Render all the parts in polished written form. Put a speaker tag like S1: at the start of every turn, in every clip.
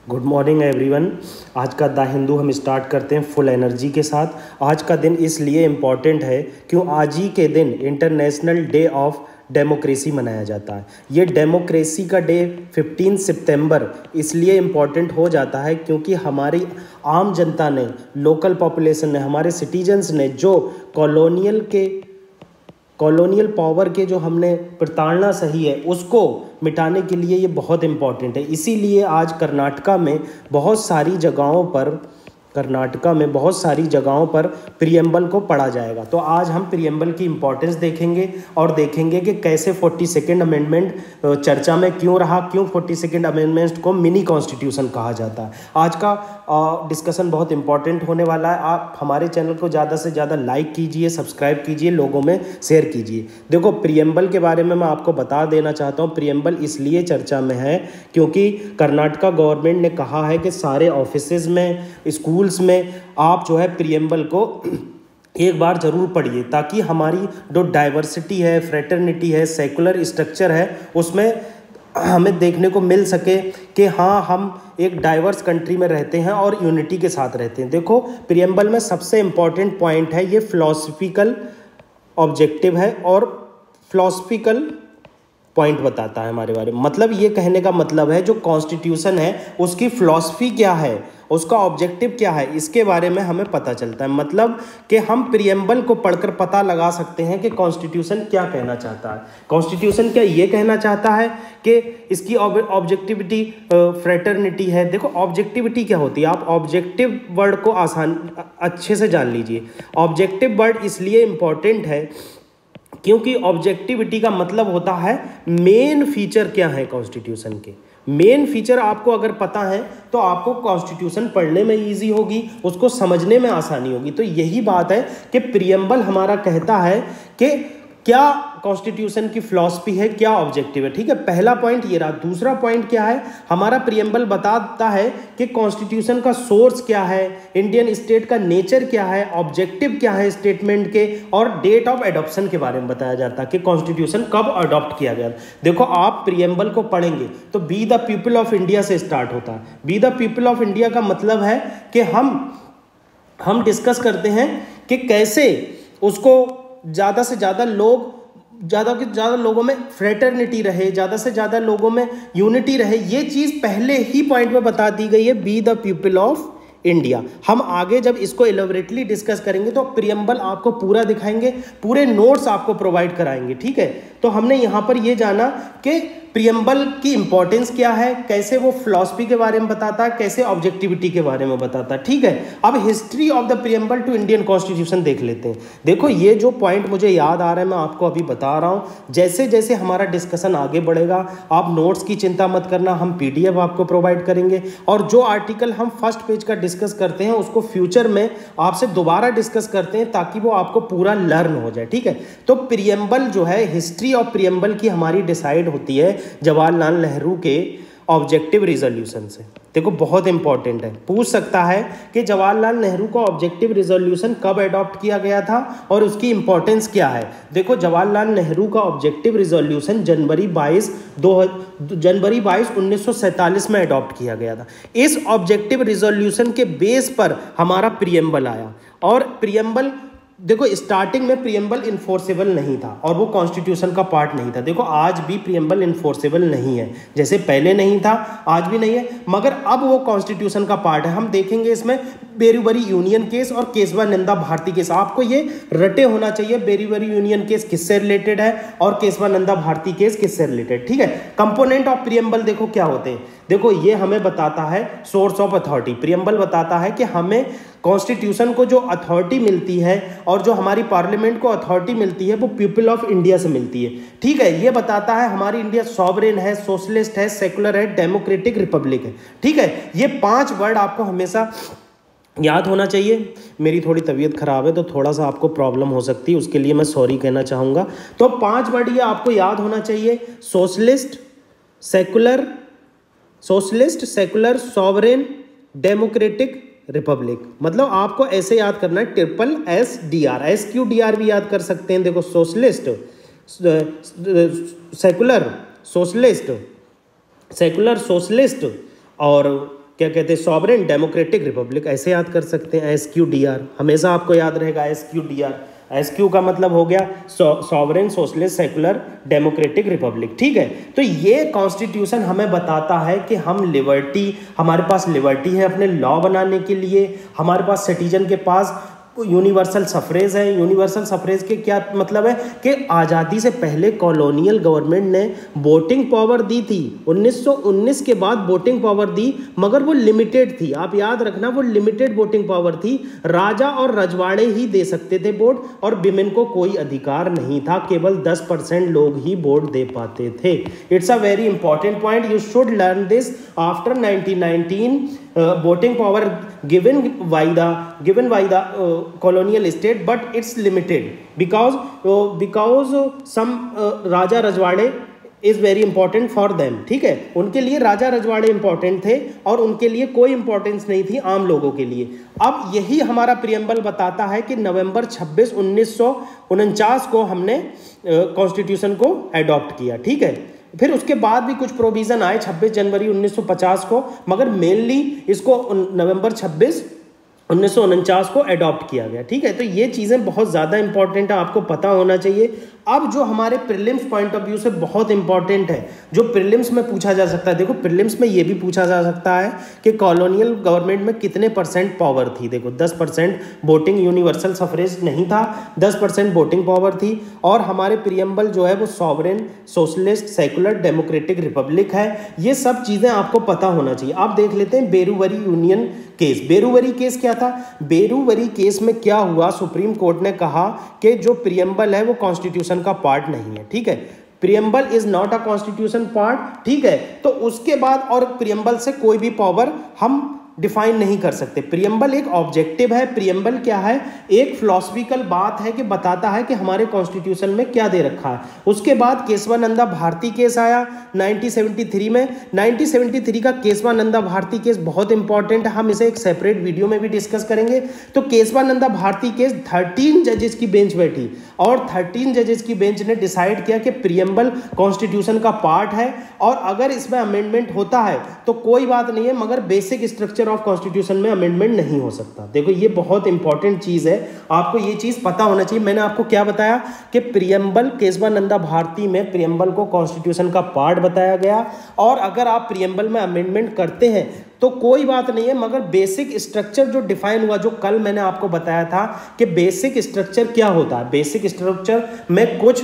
S1: Good morning everyone. आज का the Hindu हम स्टार्ट करते हैं फुल एनर्जी के साथ। आज का दिन इसलिए इम्पॉर्टेंट है क्यों आज ही के दिन इंटरनेशनल डे ऑफ डेमोक्रेसी मनाया जाता है। ये डेमोक्रेसी का डे 15 सितंबर इसलिए इम्पॉर्टेंट हो जाता है क्योंकि हमारी आम जनता ने, लोकल पॉपुलेशन ने, हमारे सिटीजन्स ने जो कॉलोनियल पावर के जो हमने प्रताड़ना सही है उसको मिटाने के लिए ये बहुत इम्पॉर्टेंट है। इसीलिए आज कर्नाटका में बहुत सारी जगहों पर प्रीएम्बल को पढ़ा जाएगा। तो आज हम प्रीएम्बल की इम्पोर्टेंस देखेंगे और देखेंगे कि कैसे 42nd अमेंडमेंट चर्चा में क्यों रहा, क्यों 42nd अमेंडमेंट को मिनी कॉन्स्टिट्यूशन कहा जाता है। आज का डिस्कशन बहुत इंपॉर्टेंट होने वाला है। आप हमारे चैनल को ज़्यादा से ज़्यादा लाइक कीजिए, सब्सक्राइब कीजिए, लोगों में शेयर कीजिए। देखो, प्रीएम्बल के बारे में मैं आपको बता देना चाहता हूँ। प्रीएम्बल इसलिए चर्चा में है क्योंकि कर्नाटका गवर्नमेंट ने कहा है कि सारे ऑफिसेज में, स्कूल्स में आप जो है प्रीएम्बल को एक बार ज़रूर पढ़िए, ताकि हमारी जो डाइवर्सिटी है, फ्रेटर्निटी है, सेकुलर स्ट्रक्चर है, उसमें हमें देखने को मिल सके कि हाँ, हम एक डाइवर्स कंट्री में रहते हैं और यूनिटी के साथ रहते हैं। देखो, प्रीएम्बल में सबसे इम्पॉर्टेंट पॉइंट है, ये फिलॉसफिकल ऑब्जेक्टिव है और फिलॉसफिकल पॉइंट बताता है हमारे बारे में। मतलब ये कहने का मतलब है जो कॉन्स्टिट्यूशन है उसकी फिलॉसफी क्या है, उसका ऑब्जेक्टिव क्या है, इसके बारे में हमें पता चलता है। मतलब कि हम प्रीएम्बल को पढ़कर पता लगा सकते हैं कि कॉन्स्टिट्यूशन क्या कहना चाहता है। कॉन्स्टिट्यूशन क्या ये कहना चाहता है कि इसकी ऑब्जेक्टिविटी फ्रेटर्निटी है। देखो, ऑब्जेक्टिविटी क्या होती है, आप ऑब्जेक्टिव वर्ड को अच्छे से जान लीजिए। ऑब्जेक्टिव वर्ड इसलिए इम्पॉर्टेंट है क्योंकि ऑब्जेक्टिविटी का मतलब होता है मेन फीचर क्या है कॉन्स्टिट्यूशन के। मेन फीचर आपको अगर पता है तो आपको कॉन्स्टिट्यूशन पढ़ने में इजी होगी, उसको समझने में आसानी होगी। तो यही बात है कि प्रीएम्बल हमारा कहता है कि क्या कॉन्स्टिट्यूशन की फिलॉसफी है, क्या ऑब्जेक्टिव है। ठीक है, पहला पॉइंट ये रहा। दूसरा पॉइंट क्या है, हमारा प्रीएम्बल बताता है कि कॉन्स्टिट्यूशन का सोर्स क्या है, इंडियन स्टेट का नेचर क्या है, ऑब्जेक्टिव क्या है स्टेटमेंट के, और डेट ऑफ एडॉप्शन के बारे में बताया जाता है कि कॉन्स्टिट्यूशन कब अडॉप्ट किया गया। देखो, आप प्रीएम्बल को पढ़ेंगे तो be the people of India से स्टार्ट होता है। Be the people of India का मतलब है कि हम डिस्कस करते हैं कि कैसे उसको ज़्यादा से ज़्यादा लोगों में फ्रेटर्निटी रहे, ज़्यादा से ज़्यादा लोगों में यूनिटी रहे। ये चीज़ पहले ही पॉइंट में बता दी गई है, be the people of India. हम आगे जब इसको एलोबरेटली डिस्कस करेंगे तो प्रीएम्बल आपको पूरा दिखाएंगे, पूरे नोट्स आपको प्रोवाइड कराएंगे। ठीक है, तो हमने यहाँ पर ये जाना कि प्रीएम्बल की इंपॉर्टेंस क्या है, कैसे वो फिलॉसफी के बारे में बताता है, कैसे ऑब्जेक्टिविटी के बारे में बताता है। ठीक है, अब history of the preamble to Indian constitution देख लेते हैं। देखो, ये जो पॉइंट मुझे याद आ रहा है मैं आपको अभी बता रहा हूँ। जैसे जैसे हमारा डिस्कशन आगे बढ़ेगा, आप नोट्स की चिंता मत करना, हम पीडीएफ आपको प्रोवाइड करेंगे, और जो आर्टिकल हम फर्स्ट पेज का डिस्कस करते हैं उसको फ्यूचर में आपसे दोबारा डिस्कस करते हैं ताकि वो आपको पूरा लर्न हो जाए। ठीक है, तो प्रीएम्बल जो है, हिस्ट्री ऑफ प्रीएम्बल की हमारी डिसाइड होती है जवाहरलाल नेहरू के ऑब्जेक्टिव रिजोल्यूशन से। देखो, बहुत इंपॉर्टेंट है, पूछ सकता है कि जवाहरलाल नेहरू का ऑब्जेक्टिव रिजोल्यूशन कब अडॉप्ट किया गया था और उसकी इंपॉर्टेंस क्या है। देखो, जवाहरलाल नेहरू का ऑब्जेक्टिव रिजोल्यूशन जनवरी 22 1947 में अडॉप्ट किया गया था। इस ऑब्जेक्टिव रिजोल्यूशन के बेस पर हमारा प्रीएम्बल आया। और प्रीएम्बल, देखो, स्टार्टिंग में प्रीएम्बल इन्फोर्सेबल नहीं था और वो कॉन्स्टिट्यूशन का पार्ट नहीं था। देखो, आज भी प्रीएम्बल इन्फोर्सेबल नहीं है, जैसे पहले नहीं था आज भी नहीं है, मगर अब वो कॉन्स्टिट्यूशन का पार्ट है। हम देखेंगे इसमें बेरीबरी यूनियन केस और केशवानंदा भारती केस। आपको ये रटे होना चाहिए, बेरीबरी यूनियन केस किससे रिलेटेड है और केशवानंदा भारती केस किससे रिलेटेड। ठीक है, कंपोनेंट ऑफ प्रीएम्बल देखो क्या होते हैं। देखो, ये हमें बताता है सोर्स ऑफ अथॉरिटी। प्रीएम्बल बताता है कि हमें कॉन्स्टिट्यूशन को जो अथॉरिटी मिलती है और जो हमारी पार्लियामेंट को अथॉरिटी मिलती है वो पीपल ऑफ इंडिया से मिलती है। ठीक है, ये बताता है हमारी इंडिया सॉवरेन है, सोशलिस्ट है, सेकुलर है, डेमोक्रेटिक रिपब्लिक है। ठीक है, ये 5 वर्ड आपको हमेशा याद होना चाहिए। मेरी थोड़ी तबीयत खराब है तो थोड़ा सा आपको प्रॉब्लम हो सकती है, उसके लिए मैं सॉरी कहना चाहूँगा। तो 5 वर्ड ये आपको याद होना चाहिए, socialist, secular, sovereign, democratic, Republic. मतलब आपको ऐसे याद करना है, SSDR, SQDR भी याद कर सकते हैं। देखो, सोशलिस्ट, सेकुलर, सोशलिस्ट और क्या कहते हैं, सॉवरेन डेमोक्रेटिक रिपब्लिक, ऐसे याद कर सकते हैं, SQDR, हमेशा आपको याद रहेगा SQDR। SQ का मतलब हो गया sovereign socialist secular democratic Republic, ठीक है। तो ये कॉन्स्टिट्यूशन हमें बताता है कि हम लिबर्टी, हमारे पास लिबर्टी है अपने लॉ बनाने के लिए, हमारे पास सिटीजन के पास यूनिवर्सल सफरेज है। यूनिवर्सल सफरेज के क्या मतलब है कि आज़ादी से पहले कॉलोनियल गवर्नमेंट ने वोटिंग पावर दी थी, 1919 के बाद वोटिंग पावर दी, मगर वो लिमिटेड थी। आप याद रखना, वो लिमिटेड वोटिंग पावर थी। राजा और रजवाड़े ही दे सकते थे वोट, और विमेन को कोई अधिकार नहीं था, केवल 10% लोग ही वोट दे पाते थे। It's a very important point, you should learn this. After 1919 voting power given by the colonial state, but it's limited because some राजा रजवाड़े is very important for them, ठीक है। उनके लिए राजा रजवाड़े इंपॉर्टेंट थे और उनके लिए कोई इंपॉर्टेंस नहीं थी आम लोगों के लिए। अब यही हमारा प्रियम्बल बताता है कि नवंबर 26, 1949 को हमने कॉन्स्टिट्यूशन को एडॉप्ट किया, ठीक है। फिर उसके बाद भी कुछ प्रोविज़न आए 26 जनवरी 1950 को, मगर मेनली इसको नवंबर 26, 1949 को एडॉप्ट किया गया, ठीक है। तो ये चीज़ें बहुत ज़्यादा इंपॉर्टेंट है, आपको पता होना चाहिए। अब जो हमारे प्रीलिम्स पॉइंट ऑफ व्यू से बहुत इंपॉर्टेंट है, जो प्रीलिम्स में पूछा जा सकता है, देखो प्रीलिम्स में ये भी पूछा जा सकता है कि कॉलोनियल गवर्नमेंट में कितने % पावर थी। देखो 10% वोटिंग, यूनिवर्सल सफरेज नहीं था, 10% वोटिंग पावर थी, और हमारे प्रियम्बल जो है वो sovereign socialist secular democratic Republic है। ये सब चीज़ें आपको पता होना चाहिए। आप देख लेते हैं बेरूवरी यूनियन केस। बेरूवरी केस क्या था? बेरूवरी केस में क्या हुआ, सुप्रीम कोर्ट ने कहा कि जो प्रियम्बल है वो कॉन्स्टिट्यूशन का पार्ट नहीं है, ठीक है। Preamble is not a constitution part, ठीक है। तो उसके बाद और प्रियम्बल से कोई भी पावर हम डिफाइन नहीं कर सकते। प्रियम्बल एक ऑब्जेक्टिव है। प्रियम्बल क्या है? एक फिलोसफिकल बात है कि बताता है कि हमारे कॉन्स्टिट्यूशन में क्या दे रखा है। उसके बाद केशवानंदा भारती केस आया 1973 में। 1973 का केशवानंदा भारती केस बहुत इंपॉर्टेंट है, हम इसे एक सेपरेट वीडियो में भी डिस्कस करेंगे। तो केशवानंदा भारती केस 13 जजेस की बेंच बैठी, और 13 जजेस की बेंच ने डिसाइड किया कि प्रियम्बल कॉन्स्टिट्यूशन का पार्ट है, और अगर इसमें अमेंडमेंट होता है तो कोई बात नहीं है, मगर बेसिक स्ट्रक्चर ऑफ कॉन्स्टिट्यूशन में अमेंडमेंट नहीं हो सकता। देखो ये बहुत इंपॉर्टेंट चीज है, आपको ये चीज पता होना चाहिए। मैंने आपको क्या बताया कि प्रियम्बल, केशवानंदा भारती में प्रियम्बल को कॉन्स्टिट्यूशन का पार्ट बताया गया, और अगर आप प्रियम्बल में अमेंडमेंट करते हैं तो कोई बात नहीं है, मगर बेसिक स्ट्रक्चर जो डिफाइन हुआ, जो कल मैंने आपको बताया था कि बेसिक स्ट्रक्चर क्या होता है। बेसिक स्ट्रक्चर में कुछ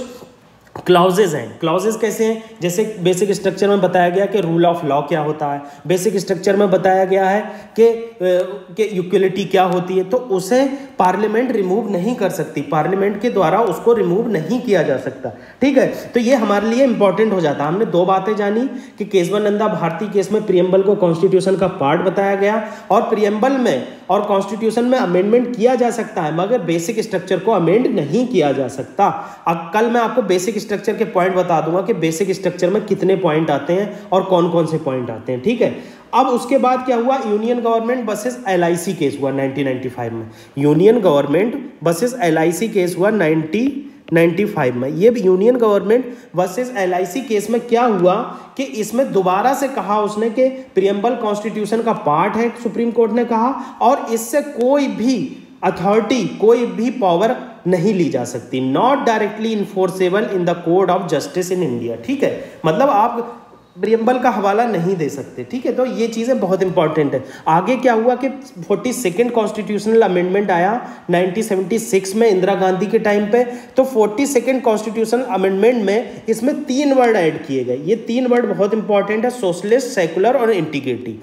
S1: क्लाउजेज हैं। क्लाउजेज कैसे हैं? जैसे बेसिक स्ट्रक्चर में बताया गया कि रूल ऑफ लॉ क्या होता है, बेसिक स्ट्रक्चर में बताया गया है कि इक्वलिटी क्या होती है, तो उसे पार्लियामेंट रिमूव नहीं कर सकती, पार्लियामेंट के द्वारा उसको रिमूव नहीं किया जा सकता, ठीक है। तो ये हमारे लिए इंपॉर्टेंट हो जाता है। हमने दो बातें जानी कि केशवानंदा भारती केस में प्रियम्बल को कॉन्स्टिट्यूशन का पार्ट बताया गया, और प्रियम्बल में और कॉन्स्टिट्यूशन में अमेंडमेंट किया जा सकता है, मगर बेसिक स्ट्रक्चर को अमेंड नहीं किया जा सकता। अब कल मैं आपको बेसिक स्ट्रक्चर के पॉइंट बता दूंगा कि बेसिक स्ट्रक्चर में कितने पॉइंट आते हैं और कौन कौन से पॉइंट आते हैं, ठीक है। अब उसके बाद क्या हुआ? Union government versus LIC case हुआ 1995 में। Union government versus LIC case हुआ 1995 में। ये union government versus LIC case में क्या हुआ कि इसमें दोबारा से कहा उसने कि प्रियम्बल कॉन्स्टिट्यूशन का पार्ट है, सुप्रीम कोर्ट ने कहा, और इससे कोई भी अथॉरिटी, कोई भी पावर नहीं ली जा सकती। Not directly enforceable in the code of justice in India, ठीक है। मतलब आप प्रियम्बल का हवाला नहीं दे सकते, ठीक है। तो ये चीज़ें बहुत इंपॉर्टेंट है। आगे क्या हुआ कि 42nd कॉन्स्टिट्यूशनल अमेंडमेंट आया 1976 में इंदिरा गांधी के टाइम पे। तो 42nd कॉन्स्टिट्यूशनल अमेंडमेंट में इसमें 3 वर्ड ऐड किए गए। ये 3 वर्ड बहुत इंपॉर्टेंट है, सोशलिस्ट, सेकुलर और इंटीग्रिटी।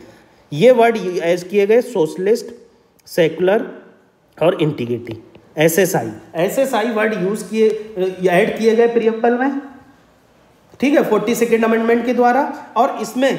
S1: ये वर्ड ऐड किए गए, सोशलिस्ट, सेकुलर और इंटीग्रिटी। SSI वर्ड यूज किए, ऐड किए गए प्रियम्बल में, ठीक है, 42nd अमेंडमेंट के द्वारा। और इसमें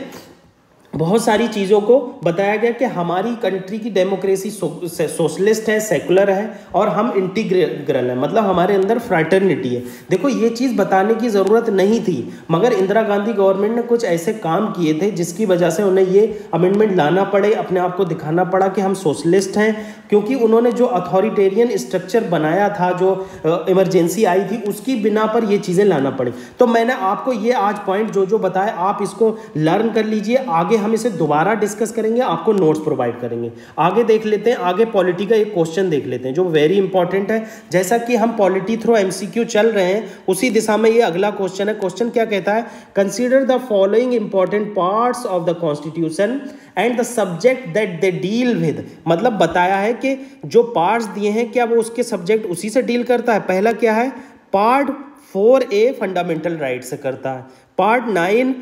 S1: बहुत सारी चीज़ों को बताया गया कि हमारी कंट्री की डेमोक्रेसी सोशलिस्ट है, सेकुलर है, और हम इंटीग्रल है, मतलब हमारे अंदर फ्रैटर्निटी है। देखो ये चीज़ बताने की ज़रूरत नहीं थी, मगर इंदिरा गांधी गवर्नमेंट ने कुछ ऐसे काम किए थे जिसकी वजह से उन्हें ये अमेंडमेंट लाना पड़े, अपने आप को दिखाना पड़ा कि हम सोशलिस्ट हैं, क्योंकि उन्होंने जो अथॉरिटेरियन स्ट्रक्चर बनाया था, जो इमरजेंसी आई थी, उसकी बिना पर ये चीज़ें लाना पड़ी। तो मैंने आपको ये आज पॉइंट जो बताया, आप इसको लर्न कर लीजिए। आगे हम इसे दोबारा डिस्कस करेंगे, आपको नोट्स प्रोवाइड करेंगे। आगे देख लेते हैं, आगे पॉलिटी का एक क्वेश्चन देख लेते हैं जो वेरी इंपॉर्टेंट है। जैसा कि हम पॉलिटी थ्रू एमसीक्यू चल रहे हैं, उसी दिशा में ये अगला क्वेश्चन है। क्वेश्चन क्या कहता है? Consider the following important parts of the constitution and the subject that they deal with. मतलब बताया है कि जो पार्ट्स दिए हैं क्या वो उसके सब्जेक्ट उसी से डील करता है। पहला क्या है? पार्ट 4A फंडामेंटल राइट से करता है, part 9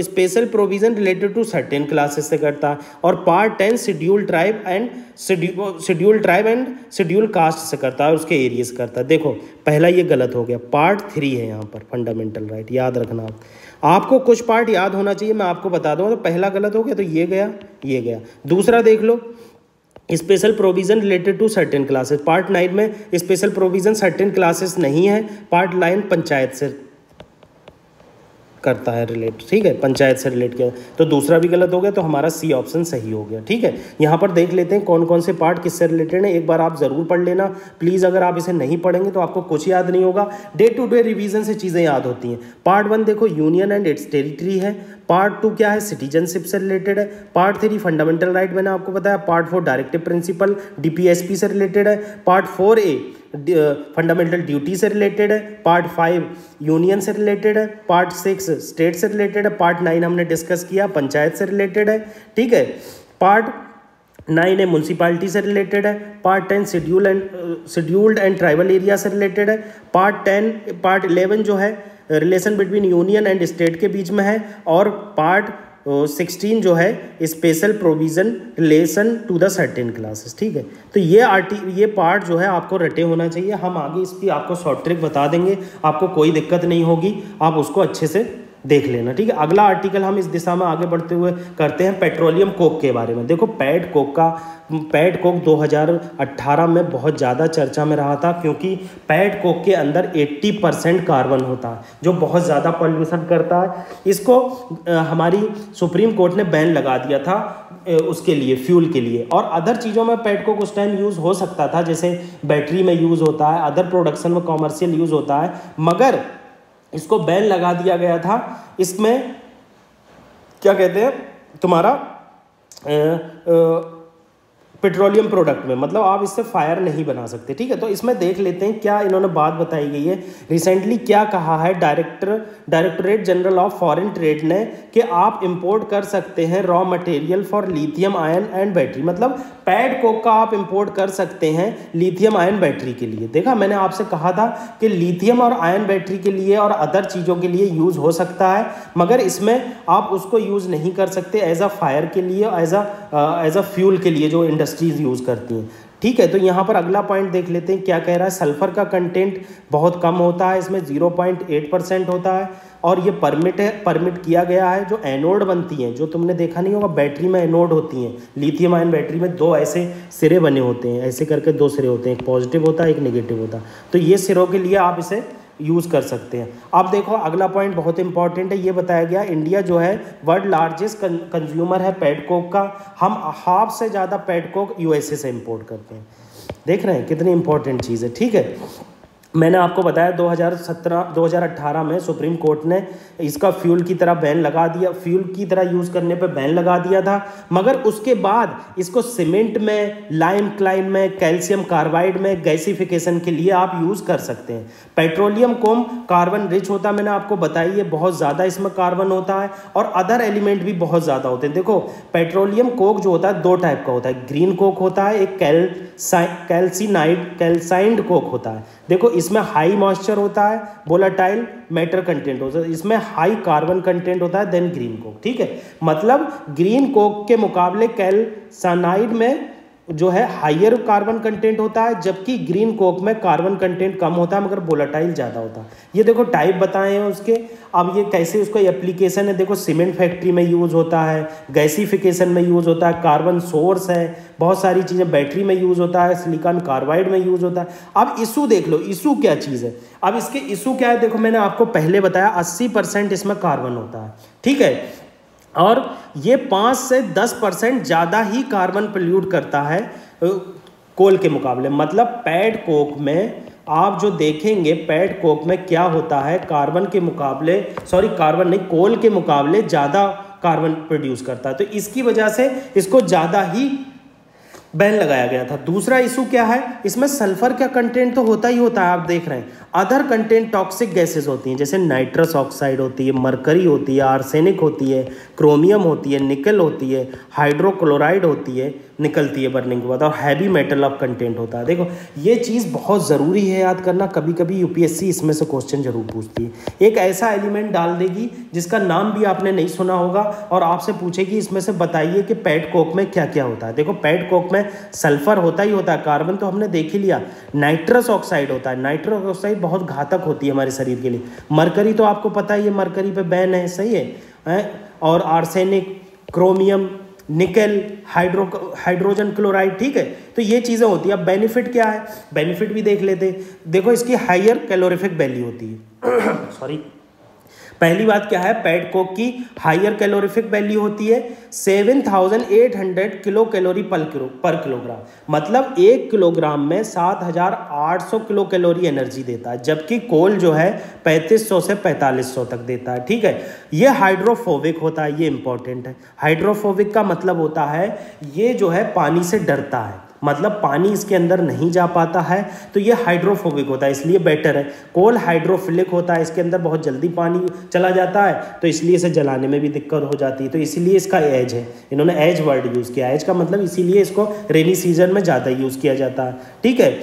S1: special provision related to certain classes से करता है, और part 10 schedule tribe and schedule caste से करता है, उसके एरिया से करता है। देखो पहला ये गलत हो गया, पार्ट 3 है यहाँ पर फंडामेंटल राइट, याद रखना आपको कुछ पार्ट याद होना चाहिए, मैं आपको बता दूँ। तो पहला गलत हो गया, तो ये गया, ये गया। दूसरा देख लो, special provision related to certain classes, part 9 में स्पेशल प्रोविजन सर्टेन क्लासेस नहीं है, पार्ट 9 पंचायत से करता है रिलेट, ठीक है, पंचायत से रिलेट किया। तो दूसरा भी गलत हो गया, तो हमारा सी ऑप्शन सही हो गया, ठीक है। यहाँ पर देख लेते हैं कौन कौन से पार्ट किससे रिलेटेड है, एक बार आप ज़रूर पढ़ लेना प्लीज़। अगर आप इसे नहीं पढ़ेंगे तो आपको कुछ याद नहीं होगा, डे टू डे रिवीजन से चीज़ें याद होती हैं। पार्ट 1 देखो यूनियन एंड इट्स टेरिटरी है, पार्ट 2 क्या है? सिटीजनशिप से रिलेटेड है, पार्ट 3 फंडामेंटल राइट मैंने आपको बताया, पार्ट 4 डायरेक्टिव प्रिंसिपल डीपीएसपी से रिलेटेड है, पार्ट 4A फंडामेंटल ड्यूटी से रिलेटेड है, पार्ट 5 यूनियन से रिलेटेड है, पार्ट 6 स्टेट से रिलेटेड है, पार्ट 9 हमने डिस्कस किया पंचायत से रिलेटेड है, ठीक है। पार्ट 9 है म्यूनसिपालिटी से रिलेटेड है, part 10 scheduled and tribal area से रिलेटेड है, पार्ट 11 जो है relation between union and state के बीच में है, और पार्ट 16 जो है special provision relation to the certain classes, ठीक है। तो ये पार्ट जो है आपको रटे होना चाहिए। हम आगे इसकी आपको शॉर्ट ट्रिक बता देंगे, आपको कोई दिक्कत नहीं होगी, आप उसको अच्छे से देख लेना, ठीक है। अगला आर्टिकल हम इस दिशा में आगे बढ़ते हुए करते हैं पेट्रोलियम कोक के बारे में। देखो पैड कोक 2018 में बहुत ज़्यादा चर्चा में रहा था, क्योंकि पैड कोक के अंदर 80% कार्बन होता है जो बहुत ज़्यादा पॉल्यूशन करता है। इसको हमारी सुप्रीम कोर्ट ने बैन लगा दिया था उसके लिए, फ्यूल के लिए। और अदर चीज़ों में पैड कोक उस टाइम यूज़ हो सकता था, जैसे बैटरी में यूज़ होता है, अदर प्रोडक्शन में कॉमर्शियल यूज़ होता है, मगर इसको बैन लगा दिया गया था। इसमें क्या कहते हैं तुम्हारा पेट्रोलियम प्रोडक्ट में, मतलब आप इससे फायर नहीं बना सकते, ठीक है। तो इसमें देख लेते हैं क्या इन्होंने बात बताई गई है। रिसेंटली क्या कहा है directorate general of foreign trade ने, कि आप इंपोर्ट कर सकते हैं raw material for lithium ion and battery. मतलब पैड कोक का आप इंपोर्ट कर सकते हैं लिथियम आयन बैटरी के लिए। देखा मैंने आपसे कहा था कि लिथियम और आयन बैटरी के लिए और अदर चीज़ों के लिए यूज़ हो सकता है, मगर इसमें आप उसको यूज़ नहीं कर सकते एज अ फायर के लिए, एज अ फ्यूल के लिए जो इंडस्ट्रीज यूज़ करती हैं, ठीक है। तो यहाँ पर अगला पॉइंट देख लेते हैं क्या कह रहा है। सल्फर का कंटेंट बहुत कम होता है, इसमें 0.8% होता है, और ये परमिट किया गया है। जो एनोड बनती हैं, जो तुमने देखा नहीं होगा बैटरी में एनोड होती हैं, लिथियम आयन बैटरी में 2 ऐसे सिरे बने होते हैं, ऐसे करके 2 सिरे होते हैं, एक पॉजिटिव होता है एक नेगेटिव होता है। तो ये सिरों के लिए आप इसे यूज़ कर सकते हैं। अब देखो अगला पॉइंट बहुत इंपॉर्टेंट है, ये बताया गया इंडिया जो है वर्ल्ड लार्जेस्ट कंज्यूमर है पैड कोक का। हम हाफ से ज़्यादा पैड कोक यूएसए से इंपोर्ट करते हैं। देख रहे हैं कितनी इंपॉर्टेंट चीज़ है, ठीक है। मैंने आपको बताया 2018 में सुप्रीम कोर्ट ने इसका फ्यूल की तरह बैन लगा दिया, फ्यूल की तरह यूज़ करने पे बैन लगा दिया था, मगर उसके बाद इसको सीमेंट में, लाइम क्लाइम में, कैल्शियम कार्बाइड में गैसिफिकेशन के लिए आप यूज़ कर सकते हैं। पेट्रोलियम कोम कार्बन रिच होता है, मैंने आपको बताई है, बहुत ज़्यादा इसमें कार्बन होता है, और अदर एलिमेंट भी बहुत ज़्यादा होते हैं। देखो पेट्रोलियम कोक जो होता है 2 टाइप का होता है, ग्रीन कोक होता है, एक कैल्साइंड कोक होता है। देखो इसमें हाई मॉइस्चर होता है, वोलेटाइल मैटर कंटेंट होता है, इसमें हाई कार्बन कंटेंट होता है देन ग्रीन कोक, ठीक है। मतलब ग्रीन कोक के मुकाबले कैल्साइनाइड में जो है हाइयर कार्बन कंटेंट होता है, जबकि ग्रीन कोक में कार्बन कंटेंट कम होता है मगर वोलेटाइल ज़्यादा होता है। ये देखो टाइप बताए हैं उसके। अब ये कैसे उसका एप्लीकेशन है, देखो सीमेंट फैक्ट्री में यूज़ होता है, गैसिफिकेशन में यूज़ होता है, कार्बन सोर्स है, बहुत सारी चीज़ें, बैटरी में यूज़ होता है, सिलिकॉन कार्बाइड में यूज़ होता है। अब इशू देख लो, इशू क्या चीज़ है। अब इसके इशू क्या है, देखो मैंने आपको पहले बताया 80% इसमें कार्बन होता है, ठीक है, और ये 5 से 10% ज़्यादा ही कार्बन पोल्यूट करता है कोल के मुकाबले। मतलब पैड कोक में आप जो देखेंगे, पैड कोक में क्या होता है, कार्बन के मुकाबले, सॉरी कार्बन नहीं, कोल के मुकाबले ज़्यादा कार्बन प्रोड्यूस करता है, तो इसकी वजह से इसको ज़्यादा ही बैन लगाया गया था। दूसरा इशू क्या है, इसमें सल्फर का कंटेंट तो होता ही होता है, आप देख रहे हैं। अदर कंटेंट टॉक्सिक गैसेस होती हैं, जैसे नाइट्रस ऑक्साइड होती है, मरकरी होती है, आर्सेनिक होती है, क्रोमियम होती है, निकल होती है, हाइड्रोक्लोराइड होती है, निकलती है बर्निंग के बाद, और हैवी मेटल ऑफ कंटेंट होता है। देखो ये चीज़ बहुत ज़रूरी है याद करना, कभी कभी यूपीएससी इसमें से क्वेश्चन जरूर पूछती है। एक ऐसा एलिमेंट डाल देगी जिसका नाम भी आपने नहीं सुना होगा और आपसे पूछेगी इसमें से बताइए कि पेट कोक में क्या क्या होता है। देखो पेट कोक में सल्फर होता ही होता है, कार्बन तो हमने देख ही लिया, नाइट्रस ऑक्साइड होता है, नाइट्रस ऑक्साइड बहुत घातक होती है हमारे शरीर के लिए, मरकरी तो आपको पता ही है, मरकरी पे बैन है, सही है, और आर्सेनिक, क्रोमियम, निकल, हाइड्रोजन क्लोराइड, ठीक है। तो ये चीज़ें होती है। अब बेनिफिट क्या है, बेनिफिट भी देख लेते। देखो इसकी हायर कैलोरीफिक वैल्यू होती है सॉरी, पहली बात क्या है, पेट कोक की हायर कैलोरीफिक वैल्यू होती है 7800 किलो कैलोरी पर किलोग्राम, मतलब 1 किलोग्राम में 7800 किलो कैलोरी एनर्जी देता है, जबकि कोल जो है 3500 से 4500 तक देता है, ठीक है। ये हाइड्रोफोबिक होता है, ये इंपॉर्टेंट है। हाइड्रोफोबिक का मतलब होता है ये जो है पानी से डरता है, मतलब पानी इसके अंदर नहीं जा पाता है, तो ये हाइड्रोफोबिक होता है, इसलिए बेटर है। कोल हाइड्रोफिलिक होता है, इसके अंदर बहुत जल्दी पानी चला जाता है, तो इसलिए इसे जलाने में भी दिक्कत हो जाती है, तो इसीलिए इसका एज है, इन्होंने एज वर्ड यूज़ किया। एज का मतलब इसीलिए इसको रेनी सीजन में ज़्यादा यूज़ किया जाता है, ठीक है।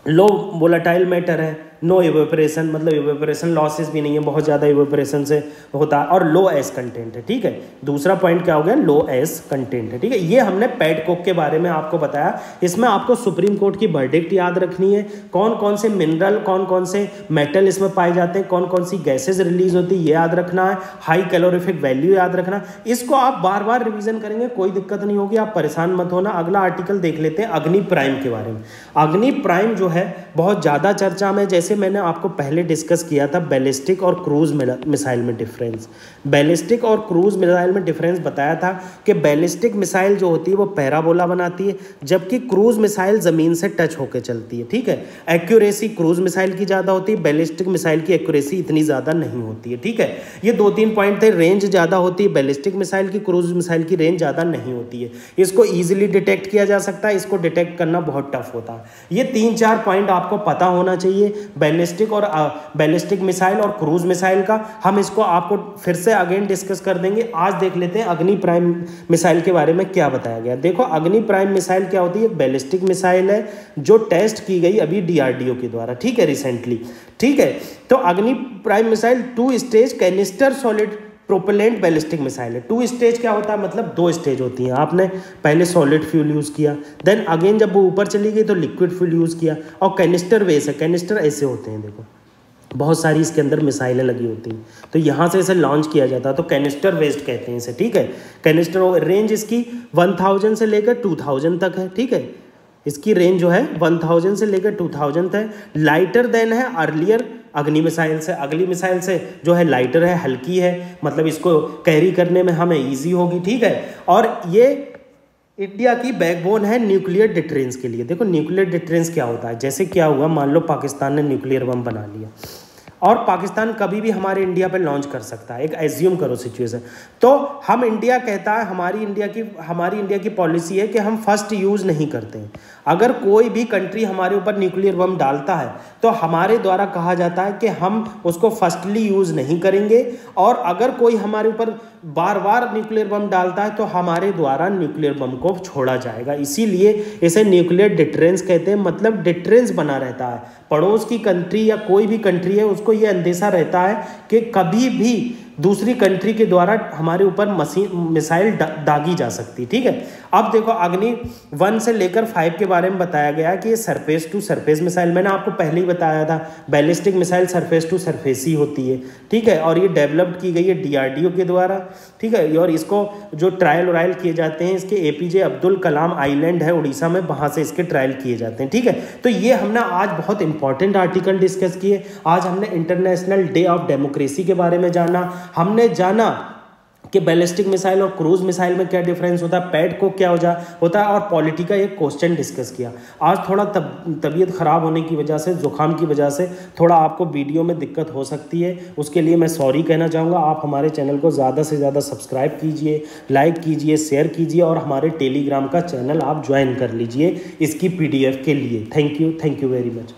S1: लो वोलेटाइल मैटर है, नो इवेपोरेशन, मतलब इवेपोरेशन लॉसेस भी नहीं है, बहुत ज़्यादा इवेपोरेशन से होता है, और लो एस कंटेंट है, ठीक है। दूसरा पॉइंट क्या हो गया, लो एस कंटेंट है, ठीक है। ये हमने पेट कोक के बारे में आपको बताया। इसमें आपको सुप्रीम कोर्ट की वर्डिक्ट याद रखनी है, कौन कौन से मिनरल, कौन कौन से मेटल इसमें पाए जाते हैं, कौन कौन सी गैसेज रिलीज होती है, ये याद रखना है। हाई कैलोरीफिक वैल्यू याद रखना, इसको आप बार बार रिविजन करेंगे, कोई दिक्कत नहीं होगी, आप परेशान मत होना। अगला आर्टिकल देख लेते हैं अग्नि प्राइम के बारे में। अग्नि प्राइम जो है बहुत ज़्यादा चर्चा में, जैसे मैंने आपको पहले डिस्कस किया था बैलिस्टिक और क्रूज मिसाइल में डिफरेंस, बैलिस्टिक और क्रूज मिसाइल में डिफरेंस बताया था कि बैलिस्टिक मिसाइल जो होती है वो पैराबोला बनाती है, जबकि क्रूज मिसाइल ज़मीन से टच होकर चलती है, ठीक है। एक्यूरेसी क्रूज मिसाइल की ज़्यादा होती है, बैलिस्टिक मिसाइल की एक्यूरेसी इतनी ज़्यादा नहीं होती है, ठीक है। ये 2-3 पॉइंट थे। रेंज ज़्यादा होती है बैलिस्टिक मिसाइल की, क्रूज मिसाइल की रेंज ज़्यादा नहीं होती है। इसको ईजिली डिटेक्ट किया जा सकता है, इसको डिटेक्ट करना बहुत टफ होता है। ये 3-4 पॉइंट आपको पता होना चाहिए बैलिस्टिक और बैलिस्टिक मिसाइल और क्रूज मिसाइल का। हम इसको आपको फिर से अगेन डिस्कस कर देंगे। आज देख लेते हैं अग्नि प्राइम मिसाइल के बारे में क्या बताया गया। देखो अग्नि प्राइम मिसाइल क्या होती है, बैलिस्टिक मिसाइल है जो टेस्ट की गई अभी डीआरडीओ के द्वारा, ठीक है, रिसेंटली, ठीक है। तो अग्नि prime missile 2 stage canister solid propellant ballistic missile है। 2 स्टेज क्या होता है, मतलब 2 स्टेज होती हैं। आपने पहले सॉलिड फ्यूल यूज़ किया, देन अगेन जब वो ऊपर चली गई तो लिक्विड फ्यूल यूज़ किया, और कैनिस्टर बेस है। कैनिस्टर ऐसे होते हैं, देखो बहुत सारी इसके अंदर मिसाइलें लगी होती हैं, तो यहाँ से इसे लॉन्च किया जाता है, तो कैनिस्टर बेस्ड कहते हैं इसे, ठीक है। कैनिस्टर रेंज इसकी 1000 से लेकर 2000 तक है, ठीक है। इसकी रेंज जो है 1000 से लेकर 2000 है। लाइटर देन है अर्लियर अग्नि मिसाइल से, अगली मिसाइल से जो है लाइटर है, हल्की है, मतलब इसको कैरी करने में हमें ईजी होगी, ठीक है। और ये इंडिया की बैकबोन है न्यूक्लियर डिटरेंस के लिए। देखो न्यूक्लियर डिटरेंस क्या होता है, जैसे क्या हुआ, मान लो पाकिस्तान ने न्यूक्लियर बम बना लिया और पाकिस्तान कभी भी हमारे इंडिया पे लॉन्च कर सकता है, एक एज्यूम करो सिचुएशन, तो हम इंडिया कहता है, हमारी इंडिया की पॉलिसी है कि हम फर्स्ट यूज़ नहीं करते हैं। अगर कोई भी कंट्री हमारे ऊपर न्यूक्लियर बम डालता है तो हमारे द्वारा कहा जाता है कि हम उसको फर्स्टली यूज़ नहीं करेंगे, और अगर कोई हमारे ऊपर बार बार न्यूक्लियर बम डालता है तो हमारे द्वारा न्यूक्लियर बम को छोड़ा जाएगा। इसीलिए इसे न्यूक्लियर डिटरेंस कहते हैं, मतलब डिटरेंस बना रहता है। पड़ोस की कंट्री या कोई भी कंट्री है उसको ये अंदेशा रहता है कि कभी भी दूसरी कंट्री के द्वारा हमारे ऊपर मिसाइल दागी जा सकती, ठीक है। अब देखो अग्नि 1 से लेकर 5 के बारे में बताया गया कि ये सरफेस टू सरफेस मिसाइल, मैंने आपको पहले ही बताया था ballistic missile surface to surface ही होती है, ठीक है। और ये डेवलप्ड की गई है डीआरडीओ के द्वारा, ठीक है। और इसको जो ट्रायल वायल किए जाते हैं इसके एपीजे अब्दुल कलाम आइलैंड है उड़ीसा में, वहाँ से इसके ट्रायल किए जाते हैं, ठीक है। तो ये हमने आज बहुत इंपॉर्टेंट आर्टिकल डिस्कस किए। आज हमने इंटरनेशनल डे ऑफ डेमोक्रेसी के बारे में जाना, हमने जाना कि बैलिस्टिक मिसाइल और क्रूज मिसाइल में क्या डिफरेंस होता है, पैड को क्या होता है, और पॉलिटी का एक क्वेश्चन डिस्कस किया। आज थोड़ा तबीयत ख़राब होने की वजह से, जुकाम की वजह से थोड़ा आपको वीडियो में दिक्कत हो सकती है, उसके लिए मैं सॉरी कहना चाहूँगा। आप हमारे चैनल को ज़्यादा से ज़्यादा सब्सक्राइब कीजिए, लाइक कीजिए, शेयर कीजिए, और हमारे टेलीग्राम का चैनल आप ज्वाइन कर लीजिए इसकी PDF के लिए। Thank you very much.